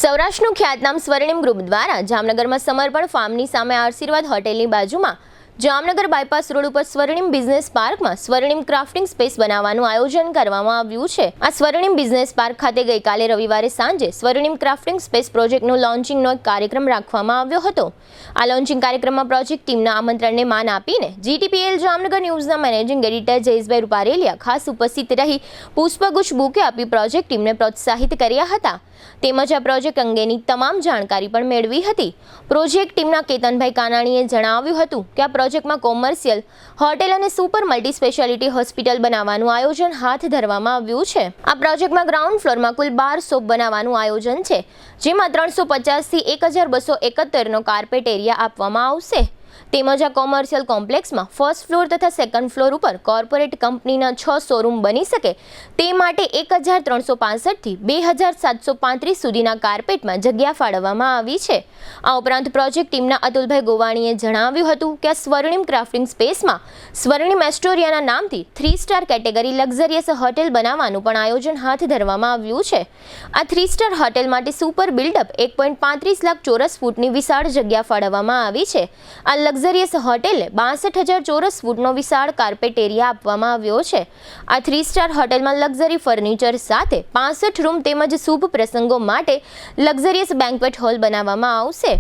સૌરાષ્ટ્રનું ખ્યાતનામ સ્વર્ણિમ ગ્રુપ દ્વારા જામનગરમાં સમર્પણ ફાર્મની સામે આશીર્વાદ હોટેલની બાજુમાં જામનગર બાયપાસ રોડ ઉપર સ્વર્ણિમ બિઝનેસ પાર્કમાં સ્વર્ણિમ ક્રાફ્ટિંગ સ્પેસ બનાવવાનું આયોજન કરવામાં આવ્યું છે। આ સ્વર્ણિમ બિઝનેસ પાર્ક ખાતે ગઈકાલે રવિવારે સાંજે સ્વર્ણિમ ક્રાફ્ટિંગ સ્પેસ પ્રોજેક્ટનું લોન્ચિંગનો એક કાર્યક્રમ રાખવામાં આવ્યો હતો। આ લોન્ચિંગ કાર્યક્રમમાં પ્રોજેક્ટ ટીમના આમંત્રણને માન આપીને જીટીપીએલ જામનગર ન્યૂઝના મેનેજિંગ એડિટર જયેશભાઈ રૂપારેલિયા ખાસ ઉપસ્થિત રહી પુષ્પગુચ્છ બુકે આપી પ્રોજેક્ટ ટીમને પ્રોત્સાહિત કર્યા હતા। તેમજ આ પ્રોજેક્ટ અંગેની તમામ જાણકારી પણ મેળવી હતી। પ્રોજેક્ટ ટીમના કેતનભાઈ કાનાણીએ જણાવ્યું હતું કે આ પ્રોજેક્ટમાં કોમર્શિયલ હોટેલ અને સુપર મલ્ટી સ્પેશિયાલિટી હોસ્પિટલ બનાવવાનું આયોજન હાથ ધરવામાં આવ્યું છે। આ પ્રોજેક્ટમાં ગ્રાઉન્ડ ફ્લોરમાં કુલ 12 શોપ બનાવવાનું આયોજન છે, જેમાં 350 થી 1271 નો કાર્પેટ એરિયા આપવામાં આવશે। તેમજ આ કોમર્શિયલ કોમ્પ્લેક્સમાં ફર્સ્ટ ફ્લોર તથા સેકન્ડ ફ્લોર ઉપર કોર્પોરેટ કંપનીના 6 શોરૂમ બની શકે તે માટે 1365 થી 2735 સુધીના કાર્પેટમાં જગ્યા ફાળવવામાં આવી છે। આ ઉપરાંત પ્રોજેક્ટ ટીમના અતુલભાઈ ગોવાણીએ જણાવ્યું હતું કે આ સ્વર્ણિમ ક્રાફ્ટિંગ સ્પેસમાં સ્વર્ણિમ એસ્ટોરિયાના નામથી 3 સ્ટાર કેટેગરી લક્ઝરિયસ હોટેલ બનાવવાનું પણ આયોજન હાથ ધરવામાં આવ્યું છે। આ 3 સ્ટાર હોટેલ માટે સુપર બિલ્ડઅપ 1.35 લાખ ચોરસ ફૂટની વિશાળ જગ્યા ફાળવવામાં આવી છે। આ લક્ઝરિયસ હોટેલને 62,000 ચોરસ ફૂટનો વિશાળ કાર્પેટ એરિયા આપવામાં આવ્યો છે। આ 3 સ્ટાર હોટેલમાં લક્ઝરી ફર્નિચર સાથે 65 રૂમ તેમજ શુભ પ્રસંગો માટે લક્ઝરિયસ બેન્ક્વેટ હોલ બનાવવામાં આવશે।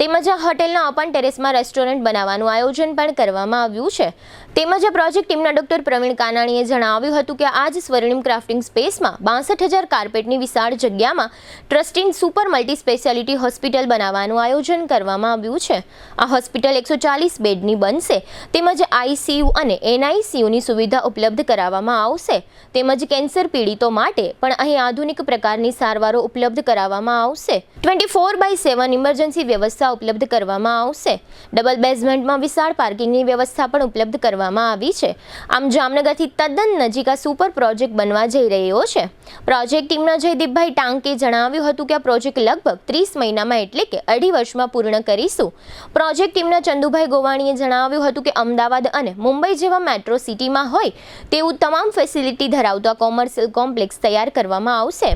તેમજ આ હોટેલના ઓપન ટેરેસમાં રેસ્ટોરન્ટ બનાવવાનું આયોજન પણ કરવામાં આવ્યું છે। તેમજ આ પ્રોજેક્ટ ટીમના ડોક્ટર પ્રવીણ કાનાણીએ જણાવ્યું હતું કે આ જ સ્વર્ણિમ ક્રાફ્ટિંગ સ્પેસમાં 62,000 કાર્પેટની વિશાળ જગ્યામાં ટ્રસ્ટીન સુપર મલ્ટી સ્પેશિયાલિટી હોસ્પિટલ બનાવવાનું આયોજન કરવામાં આવ્યું છે। આ હોસ્પિટલ 140 બેડની બનશે। તેમજ આઈસીયુ અને એનઆઈસીયુની સુવિધા ઉપલબ્ધ કરાવવામાં આવશે। તેમજ કેન્સર પીડિતો માટે પણ અહીં આધુનિક પ્રકારની સારવારો ઉપલબ્ધ કરાવવામાં આવશે। 24/7 ઇમરજન્સી વ્યવસ્થા ઉપલબ્ધ કરવામાં આવશે। ડબલ બેઝમેન્ટમાં વિશાળ પાર્કિંગની વ્યવસ્થા પણ ઉપલબ્ધ કરવામાં આવી છે। આમ જામનગરથી તદ્દન નજીક આ સુપર પ્રોજેક્ટ બનવા જઈ રહ્યો છે। પ્રોજેક્ટ ટીમના જયદીપભાઈ ટાંકે જણાવ્યું હતું કે આ પ્રોજેક્ટ લગભગ 30 મહિનામાં એટલે કે 2.5 વર્ષમાં પૂર્ણ કરીશું। પ્રોજેક્ટ ટીમના ચંદુભાઈ ગોવાણીએ જણાવ્યું હતું કે અમદાવાદ અને મુંબઈ જેવા મેટ્રો સિટીમાં હોય તેવું તમામ ફેસિલિટી ધરાવતો કોમર્શિયલ કોમ્પ્લેક્સ તૈયાર કરવામાં આવશે।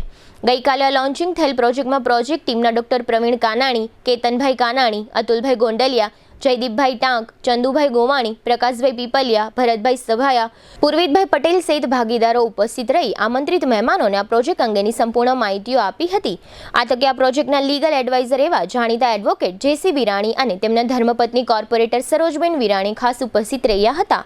ગઈકાલે લોન્ચિંગ થયેલ પ્રોજેક્ટમાં પ્રોજેક્ટ ટીમના ડોક્ટર પ્રવીણ કાનાણી, કેતનભાઈ કાનાણી, અતુલભાઈ ગોંડલિયા, જયદીપભાઈ ટાંક, ચંદુભાઈ ગોવાણી, પ્રકાશભાઈ પીપલિયા, ભરતભાઈ સભાયા, પૂર્વિતભાઈ પટેલ સહિત ભાગીદારો ઉપસ્થિત રહી આમંત્રિત મહેમાનોને આ પ્રોજેક્ટ અંગેની સંપૂર્ણ માહિતીઓ આપી હતી। આ તકે આ પ્રોજેક્ટના લીગલ એડવાઇઝર એવા જાણીતા એડવોકેટ જેસી વિરાણી અને તેમના ધર્મપત્ની કોર્પોરેટર સરોજબેન વિરાણી ખાસ ઉપસ્થિત રહ્યા હતા।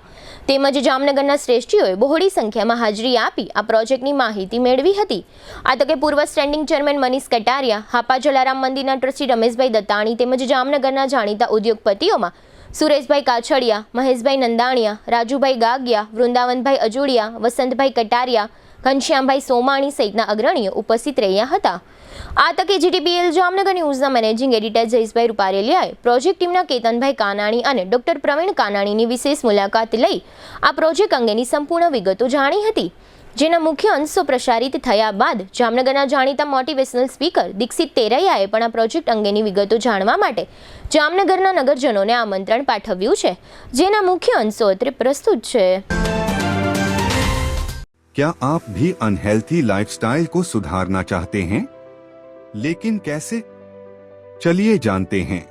તેમજ જામનગરના શ્રેષ્ઠીઓએ બહોળી સંખ્યામાં હાજરી આપી આ પ્રોજેક્ટની માહિતી મેળવી હતી। આ તકે પૂર્વ સ્ટેન્ડિંગ ચેરમેન મનીષ કટારિયા, હાપા જલારામ મંદિરના ટ્રસ્ટી રમેશભાઈ દત્તાણી તેમજ જામનગરના જાણીતા ઉદ્યોગપતિઓમાં સુરેશભાઈ કાછડિયા, મહેશભાઈ નંદાણીયા, રાજુભાઈ ગાગિયા, વૃંદાવનભાઈ અજોડિયા, વસંતભાઈ કટારિયા, ઘનશ્યામભાઈ સોમાણી સહિતના અગ્રણીઓ ઉપસ્થિત રહ્યા હતા। આ તકે જીટીપીએલ જામનગર ન્યૂઝના મેનેજિંગ એડિટર જયેશભાઈ રૂપારેલિયાએ પ્રોજેક્ટ ટીમના કેતનભાઈ કાનાણી અને ડોક્ટર પ્રવીણ કાનાણીની વિશેષ મુલાકાત લઈ આ પ્રોજેક્ટ અંગેની સંપૂર્ણ વિગતો જાણી હતી। જેના મુખ્ય અંશો પ્રસારિત થયા બાદ જામનગરના જાણીતા મોટિવેશનલ સ્પીકર દીક્ષિત તેરૈયાએ પણ આ પ્રોજેક્ટ અંગેની વિગતો જાણવા માટે જામનગરના નગરજનોને આમંત્રણ પાઠવ્યું છે। જેના મુખ્ય અંશો અત્રે પ્રસ્તુત છે। क्या आप भी अनहेल्थी लाइफस्टाइल को सुधारना चाहते हैं, लेकिन कैसे? चलिए जानते हैं।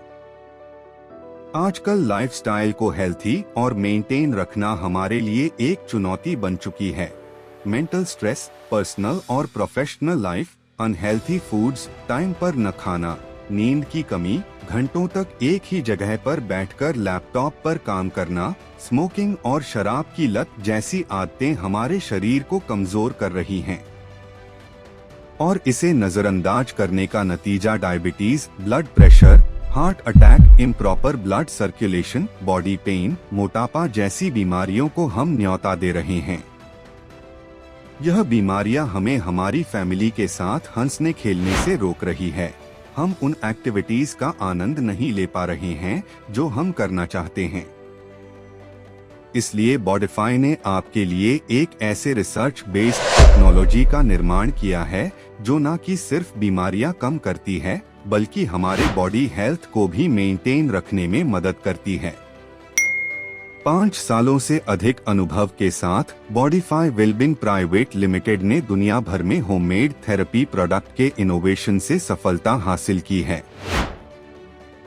आजकल लाइफस्टाइल को हेल्थी और मेंटेन रखना हमारे लिए एक चुनौती बन चुकी है। मेंटल स्ट्रेस, पर्सनल और professional life, unhealthy foods, time पर न खाना, नींद की कमी, घंटों तक एक ही जगह पर बैठकर लैपटॉप पर काम करना, स्मोकिंग और शराब की लत जैसी आदतें हमारे शरीर को कमजोर कर रही हैं और इसे नजरअंदाज करने का नतीजा diabetes, blood pressure, heart attack, improper blood circulation, body pain, मोटापा जैसी बीमारियों को हम न्योता दे रहे हैं। यह बीमारियां हमें हमारी फैमिली के साथ हंसने खेलने से रोक रही है। हम उन एक्टिविटीज का आनंद नहीं ले पा रहे हैं जो हम करना चाहते हैं। इसलिए बॉडिफाई ने आपके लिए एक ऐसे रिसर्च बेस्ड टेक्नोलॉजी का निर्माण किया है जो न कि सिर्फ बीमारियां कम करती है बल्कि हमारे बॉडी हेल्थ को भी मेंटेन रखने में मदद करती है। 5 सालों से अधिक अनुभव के साथ बॉडीफाई वेलबिंग प्राइवेट लिमिटेड ने दुनिया भर में होममेड थेरेपी प्रोडक्ट के इनोवेशन से सफलता हासिल की है।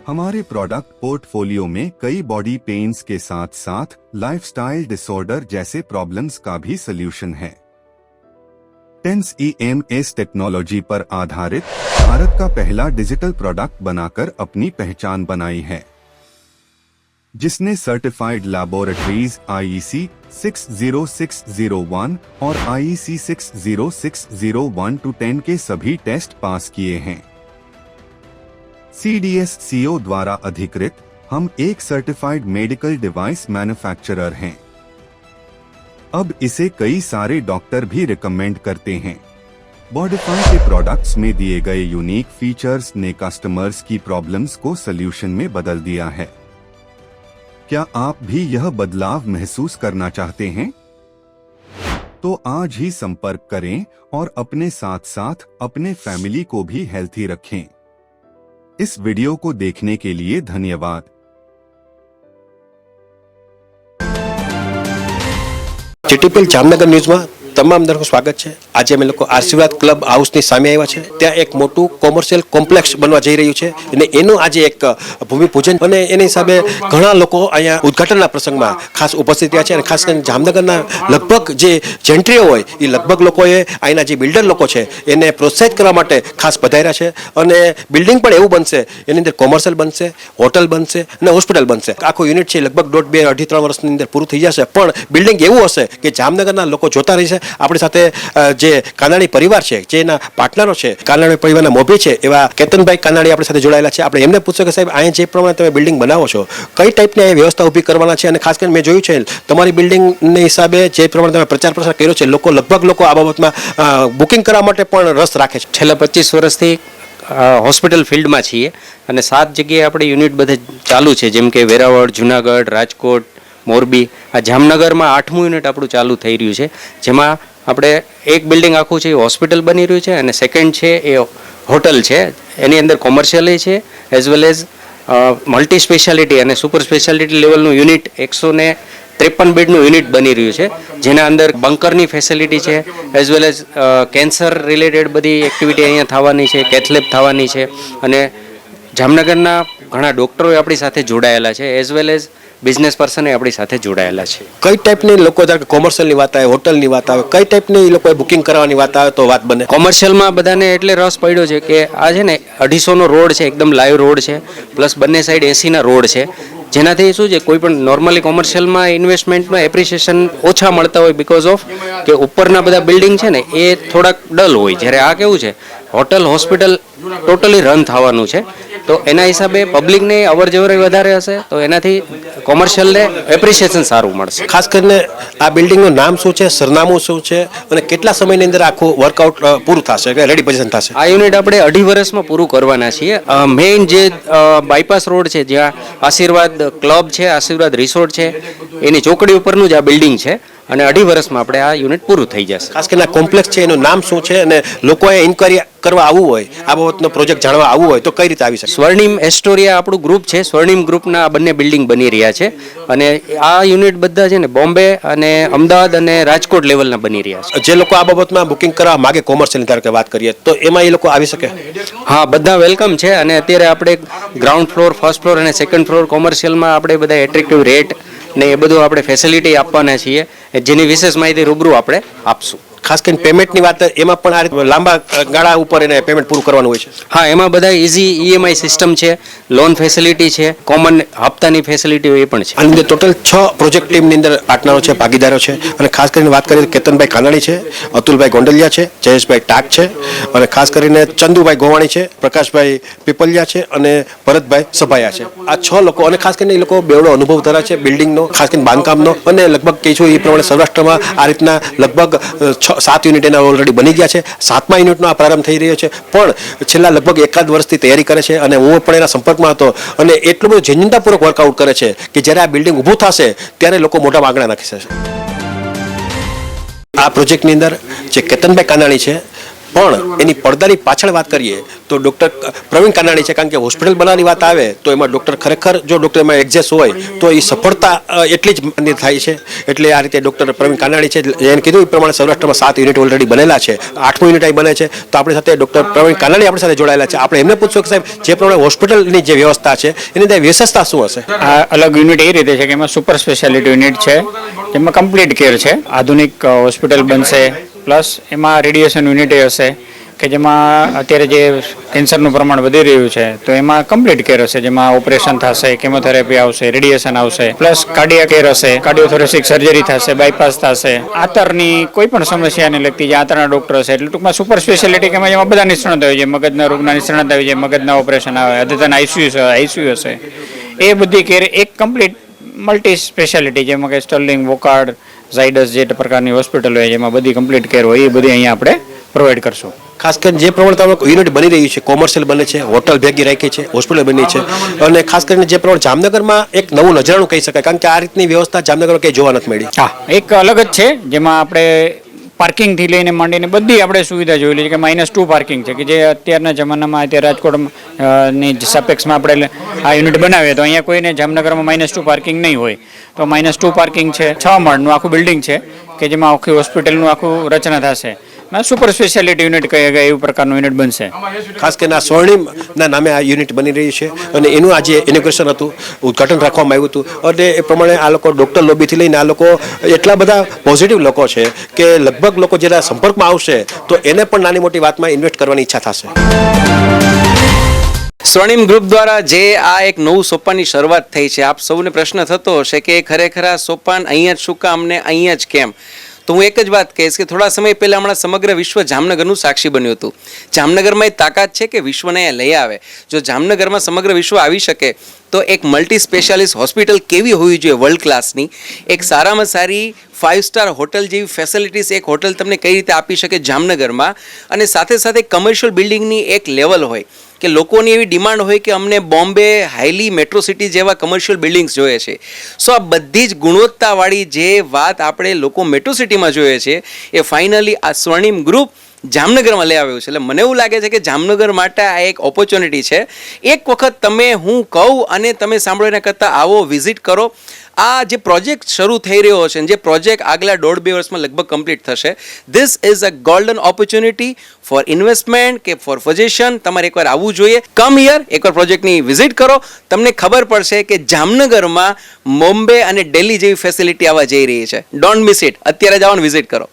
हमारे प्रोडक्ट पोर्टफोलियो में कई बॉडी पेन्स के साथ साथ लाइफस्टाइल डिसऑर्डर जैसे प्रॉब्लम्स का भी सलूशन है। टेंस EMS टेक्नोलॉजी पर आधारित भारत का पहला डिजिटल प्रोडक्ट बनाकर अपनी पहचान बनाई है, जिसने सर्टिफाइड लैबोरेटरीज IEC 60601 और IEC 60601-10 के सभी टेस्ट पास किए हैं। CDSCO द्वारा अधिकृत हम एक सर्टिफाइड मेडिकल डिवाइस मैन्युफैक्चरर हैं। अब इसे कई सारे डॉक्टर भी रिकमेंड करते हैं। बॉडीफाई के प्रोडक्ट्स में दिए गए यूनिक फीचर्स ने कस्टमर्स की प्रॉब्लम्स को सल्यूशन में बदल दिया है। क्या आप भी यह बदलाव महसूस करना चाहते हैं? तो आज ही संपर्क करें और अपने साथ साथ अपने फैमिली को भी हेल्थी रखें। इस वीडियो को देखने के लिए धन्यवाद। GTPL જામનગર ન્યૂઝમાં તમામ દર્શકો સ્વાગત છે। આજે અમે લોકો આશીર્વાદ ક્લબ હાઉસની સામે આવ્યા છે। ત્યાં એક મોટું કોમર્શિયલ કોમ્પ્લેક્સ બનવા જઈ રહ્યું છે અને એનું આજે એક ભૂમિપૂજન અને એની હિસાબે ઘણા લોકો અહીંયા ઉદ્ઘાટનના પ્રસંગમાં ખાસ ઉપસ્થિત રહ્યા છે અને ખાસ કરીને જામનગરના લગભગ જે જેન્ટ્રીઓ હોય એ લગભગ લોકોએ અહીંના જે બિલ્ડર લોકો છે એને પ્રોત્સાહિત કરવા માટે ખાસ પધાર્યા છે અને બિલ્ડિંગ પણ એવું બનશે, એની અંદર કોમર્શિયલ બનશે, હોટલ બનશે અને હોસ્પિટલ બનશે। આખું યુનિટ છે લગભગ 1.5, 2, 2.5, 3 વર્ષની અંદર પૂરું થઈ જશે, પણ બિલ્ડિંગ એવું હશે કે જામનગરના લોકો જોતા રહેશે। આપણી સાથે જે કાનાણી પરિવાર છે, જે એના પાર્ટનરો છે, કાનાણી પરિવારના મોભી છે એવા કેતનભાઈ કાનાણી આપણી સાથે જોડાયેલા છે। આપણે એમને પૂછ્યું કે સાહેબ અહીંયા જે પ્રમાણે તમે બિલ્ડિંગ બનાવો છો, કઈ ટાઈપની અહીંયા વ્યવસ્થા ઊભી કરવાના છે અને ખાસ કરીને મેં જોયું છે તમારી બિલ્ડિંગની હિસાબે જે પ્રમાણે તમે પ્રચાર પ્રસાર કર્યો છે, લગભગ લોકો આ બાબતમાં બુકિંગ કરવા માટે પણ રસ રાખે છે। છેલ્લા 25 વર્ષથી હોસ્પિટલ ફિલ્ડમાં છીએ અને 7 જગ્યાએ આપણે યુનિટ બધે ચાલુ છે, જેમ કે વેરાવળ, જુનાગઢ, રાજકોટ, મોરબી। આ જામનગરમાં 8મું યુનિટ આપણું ચાલુ થઈ રહ્યું છે, જેમાં આપણે એક બિલ્ડિંગ આખું છે એ હોસ્પિટલ બની રહ્યું છે અને સેકન્ડ છે એ હોટલ છે। એની અંદર કોમર્શિયલ છે as well as multi speciality અને સુપર સ્પેશિયાલિટી લેવલનું યુનિટ 153 બેડનું યુનિટ બની રહ્યું છે, જેના અંદર બંકરની ફેસિલિટી છે as well as cancer related બધી એક્ટિવિટી અહીંયા થવાની છે, કેથલેબ થવાની છે અને જામનગરના ઘણા ડૉક્ટરો આપણી સાથે જોડાયેલા છે as well as business person આપણી સાથે જોડાયેલા છે। કઈ ટાઈપની લોકો ધારો કે કોમર્શિયલની વાત આવે, હોટલની વાત આવે, કઈ ટાઈપની લોકોએ બુકિંગ કરવાની વાત આવે તો વાત બને? કોમર્શિયલમાં બધાને એટલે રસ પડ્યો છે કે આ છે ને 250નો રોડ છે, એકદમ લાઈવ રોડ છે, પ્લસ બંને સાઈડ 80ના રોડ છે, જેનાથી શું છે કોઈ પણ નોર્મલી કોમર્શિયલમાં ઇન્વેસ્ટમેન્ટમાં એપ્રિસિએશન ઓછા મળતા હોય બીકોઝ ઓફ કે ઉપરના બધા બિલ્ડિંગ છે ને એ થોડાક ડલ હોય, જ્યારે આ કેવું છે હોટલ હોસ્પિટલ ટોટલી રન થવાનું છે, તો એના હિસાબે પબ્લિકને અવર જવર વધારે હશે, તો એનાથી કોમર્શિયલને એપ્રિસિએશન સારું મળશે। ખાસ કરીને આ બિલ્ડિંગનું નામ શું છે, સરનામું શું છે અને કેટલા સમયની અંદર આખું વર્કઆઉટ પૂરું થશે કે રેડી પોઝિશન થશે? આ યુનિટ આપણે 2.5 વર્ષમાં પૂરું કરવાના છીએ। મેઇન જે બાયપાસ રોડ છે જ્યાં આશીર્વાદ ક્લબ છે, આશીર્વાદ રિસોર્ટ છે, એની ચોકડી ઉપરનું જ આ બિલ્ડિંગ છે અને 2.5 વર્ષમાં આપણે આ યુનિટ પૂરું થઈ જશે। ખાસ કરીને આ કોમ્પ્લેક્સ છે એનું નામ શું છે અને લોકોએ ઇન્ક્વાયરી કરવા આવવું હોય, આ બાબતનો પ્રોજેક્ટ જાણવા આવવું હોય તો કઈ રીતે આવી શકે? સ્વર્ણિમ એસ્ટોરિયા આપણું ગ્રુપ છે, સ્વર્ણિમ ગ્રુપના આ બંને બિલ્ડિંગ બની રહ્યા છે અને આ યુનિટ બધા છે ને બોમ્બે અને અમદાવાદ અને રાજકોટ લેવલના બની રહ્યા છે। જે લોકો આ બાબતમાં બુકિંગ કરવા માગે કોમર્શિયલ ધારો કે વાત કરીએ તો એમાં એ લોકો આવી શકે? હા, બધા વેલકમ છે અને અત્યારે આપણે ગ્રાઉન્ડ ફ્લોર, ફર્સ્ટ ફ્લોર અને સેકન્ડ ફ્લોર કોમર્શિયલમાં આપણે બધા એટ્રેક્ટિવ રેટ ને એ બધું આપણે ફેસિલિટી આપવાના છીએ, જેની વિશેષ માહિતી રૂબરૂ આપણે આપશું। ખાસ કરીને પેમેન્ટની વાત એમાં પણ આ રીતે લાંબા ગાળા ઉપર એને પેમેન્ટ પૂરું કરવાનું હોય છે? હા, એમાં બધા ઇઝી EMI સિસ્ટમ છે, લોન ફેસિલિટી છે, કોમન હપ્તાની ફેસિલિટીઓ એ પણ છે। આની અંદર ટોટલ 6 પ્રોજેક્ટ ટીમની અંદર પાર્ટનરો છે, ભાગીદારો છે અને ખાસ કરીને વાત કરીએ તો કેતનભાઈ કાનાણી છે, અતુલભાઈ ગોંડલિયા છે, જયેશભાઈ ટાક છે અને ખાસ કરીને ચંદુભાઈ ગોવાણી છે, પ્રકાશભાઈ પીપલિયા છે અને ભરતભાઈ સભાયા છે। આ 6 લોકો અને ખાસ કરીને એ લોકો બેવડો અનુભવ ધરાવે છે બિલ્ડિંગનો, ખાસ કરીને બાંધકામનો અને લગભગ કહીશું એ પ્રમાણે સૌરાષ્ટ્રમાં આ રીતના લગભગ 7 યુનિટ એના ઓલરેડી બની ગયા છે। 7મા યુનિટનો આ પ્રારંભ થઈ રહ્યો છે, પણ છેલ્લા લગભગ 1 વર્ષથી તૈયારી કરે છે અને હું પણ એના સંપર્કમાં હતો અને એટલું બધું ઝીણવટપૂર્વક વર્કઆઉટ કરે છે કે જ્યારે આ બિલ્ડિંગ ઊભું થશે ત્યારે લોકો મોટા આંકડા નાખી શકશે। આ પ્રોજેક્ટની અંદર જે કેતનભાઈ કાનાણી છે પણ એની પડદાની પાછળ વાત કરીએ તો ડૉક્ટર પ્રવીણ કાનાણી છે, કારણ કે હોસ્પિટલ બનાવવાની વાત આવે તો એમાં ડૉક્ટર ખરેખર જો ડૉક્ટર એમાં એક્ઝેસ્ટ હોય તો એ સફળતા એટલી જ માન્ય થાય છે. એટલે આ રીતે ડૉક્ટર પ્રવીણ કાનાણી છે, એને કીધું એ પ્રમાણે સૌરાષ્ટ્રમાં 7 યુનિટ ઓલરેડી બનેલા છે, 8મું યુનિટ અહીં બને છે. તો આપણી સાથે ડૉક્ટર પ્રવીણ કાનાણી આપણી સાથે જોડાયેલા છે. આપણે એમને પૂછશું કે સાહેબ જે પ્રમાણે હોસ્પિટલની જે વ્યવસ્થા છે એની અંદર વિશેષતા શું હશે? આ અલગ યુનિટ એ રીતે છે કે એમાં સુપર સ્પેશિયાલિટી યુનિટ છે, જેમાં કમ્પ્લીટ કેર છે, આધુનિક હોસ્પિટલ બનશે, પ્લસ એમાં રેડિયેશન યુનિટ હશે કે જેમાં અત્યારે જે કેન્સરનું પ્રમાણ વધી રહ્યું છે તો એમાં કમ્પ્લીટ કેર હશે, જેમાં ઓપરેશન થશે, કેમોથેરાપી આવશે, રેડિયેશન આવશે, પ્લસ કાર્ડિયા કેર હશે, કાર્ડિયોથોરેસિક સર્જરી થશે, બાયપાસ થશે, આંતરની કોઈ પણ સમસ્યાને લગતી જે આંતરના ડૉક્ટર હશે, એટલે ટૂંકમાં સુપર સ્પેશિયાલિટી કે જેમાં બધા નિષ્ણાત હોય છે, મગજના રોગના નિષ્ણાત હોય છે, મગજના ઓપરેશન આવે, અદ્યતન આઈસીયુ હશે, એ બધી કેર એક કમ્પ્લીટ મલ્ટી સ્પેશિયાલિટી, જેમાં કે સ્ટર્લિંગ, વોકાર્ડ, ઝાયડસ જે પ્રકારની હોસ્પિટલ હોય જેમાં બધી કમ્પ્લીટ કેર હોય એ બધી અહીંયા આપણે પ્રોવાઈડ કરશું. ખાસ કરીને જે પ્રમાણે તમે યુનિટ બની રહ્યું છે, કોમર્શિયલ બને છે, હોટલ ભેગી રાખી છે, હોસ્પિટલ બની છે, અને ખાસ કરીને જે પ્રમાણે જામનગરમાં એક નવું નજરાણું કહી શકાય, કારણ કે આ રીતની વ્યવસ્થા જામનગરમાં કંઈ જોવા નથી મળી. હા, એક અલગ જ છે, જેમાં આપણે પાર્કિંગથી લઈને માંડીને બધી આપણે સુવિધા જોયેલી છે કે -2 પાર્કિંગ છે, કે જે અત્યારના જમાનામાં અત્યારે રાજકોટની સાપેક્ષમાં આપણે આ યુનિટ બનાવીએ તો અહીંયા કોઈને જામનગરમાં -2 પાર્કિંગ નહીં હોય, તો -2 પાર્કિંગ છે, 6 માળનું આખું બિલ્ડિંગ છે કે જેમાં આખી હોસ્પિટલનું આખું રચના થશે. સુપર સ્પેશિયાલિટી યુનિટ કહે એવું પ્રકારનું યુનિટ બનશે. ખાસ કરીને આ સ્વર્ણિમના નામે આ યુનિટ બની રહી છે, અને એનું આજે ઇનોગ્રેશન હતું, ઉદ્ઘાટન રાખવામાં આવ્યું હતું, અને એ પ્રમાણે આ લોકો ડૉક્ટર લોબીથી લઈને આ લોકો એટલા બધા પોઝિટિવ લોકો છે કે લગભગ લોકો જેના સંપર્કમાં આવશે તો એને પણ નાની મોટી વાતમાં ઇન્વેસ્ટ કરવાની ઈચ્છા થશે. સ્વર્ણિમ ગ્રુપ દ્વારા જે આ એક નવું સોપાનની શરૂઆત થઈ છે, આપ સૌને પ્રશ્ન થતો હશે કે ખરેખર આ સોપાન અહીંયા જ શું કામ ને અહીંયા જ કેમ? તો હું એક જ વાત કહીશ કે થોડા સમય પહેલા હમણાં સમગ્ર વિશ્વ જામનગરનું સાક્ષી બન્યું હતું. જામનગરમાં એ તાકાત છે કે વિશ્વને અહીંયા લઈ આવે. જો જામનગરમાં સમગ્ર વિશ્વ આવી શકે તો એક મલ્ટી સ્પેશિયાલિસ્ટ હોસ્પિટલ કેવી હોવી જોઈએ, વર્લ્ડ ક્લાસની, એક સારામાં સારી 5 સ્ટાર હોટલ જેવી ફેસિલિટીઝ એક હોટલ તમને કઈ રીતે આપી શકે જામનગરમાં, અને સાથે સાથે કમર્શિયલ બિલ્ડિંગની એક લેવલ હોય કે લોકોની એવી ડિમાન્ડ હોય કે અમને બોમ્બે હાઈલી મેટ્રો સિટી જેવા કમર્શિયલ બિલ્ડિંગ્સ જોઈએ છે. સો આ બધી જ ગુણવત્તાવાળી જે વાત આપણે લોકો મેટ્રો સિટીમાં જોઈએ છે એ ફાઇનલી આ સ્વર્ણિમ ગ્રુપ જામનગરમાં લઈ આવ્યું છે. એટલે મને એવું લાગે છે કે જામનગર માટે આ એક ઓપોર્ચ્યુનિટી છે. એક વખત તમે હું કહું અને તમે સાંભળો એના કરતાં આવો, વિઝિટ કરો. આ જે પ્રોજેક્ટ શરૂ થઈ રહ્યો છે, જે પ્રોજેક્ટ આગલા 1.5-2 વર્ષમાં લગભગ કમ્પ્લીટ થશે, this is a golden opportunity for investment કે ફોર સજેશન. તમારે એકવાર આવવું જોઈએ. કમ હિયર, એકવાર પ્રોજેક્ટની વિઝિટ કરો, તમને ખબર પડશે કે જામનગરમાં બોમ્બે અને દિલ્હી જેવી ફેસિલિટી આવવા જઈ રહી છે. Don't miss it. અત્યારે જ આવો ને વિઝિટ કરો.